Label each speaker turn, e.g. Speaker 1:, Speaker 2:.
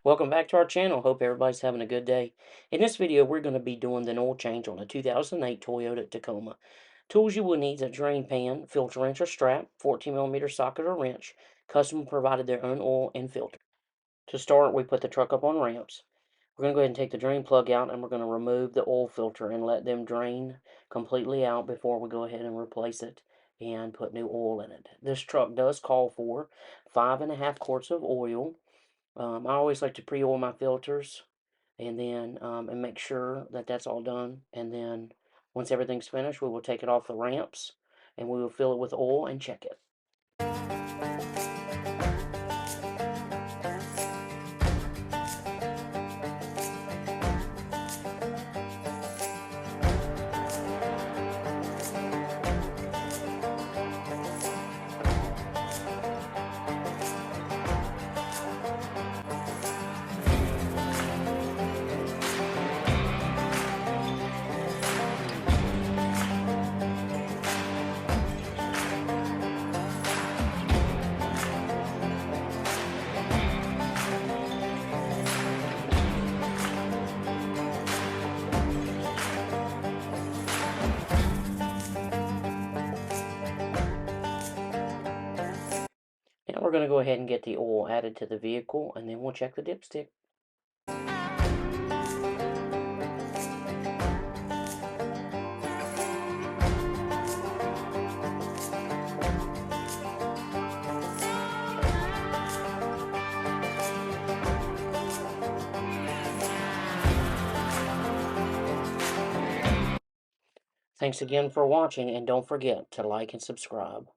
Speaker 1: Welcome back to our channel. Hope everybody's having a good day. In this video, we're going to be doing an oil change on a 2008 Toyota Tacoma. Tools you will need: a drain pan, filter wrench or strap, 14mm socket or wrench. Customer provided their own oil and filter. To start, we put the truck up on ramps. We're going to go ahead and take the drain plug out, and we're going to remove the oil filter and let them drain completely out before we go ahead and replace it and put new oil in it. This truck does call for 5.5 quarts of oil. I always like to pre-oil my filters and then and make sure that that's all done. And then once everything's finished, we will take it off the ramps and we will fill it with oil and check it. Now we're going to go ahead and get the oil added to the vehicle, and then we'll check the dipstick. Thanks again for watching, and don't forget to like and subscribe.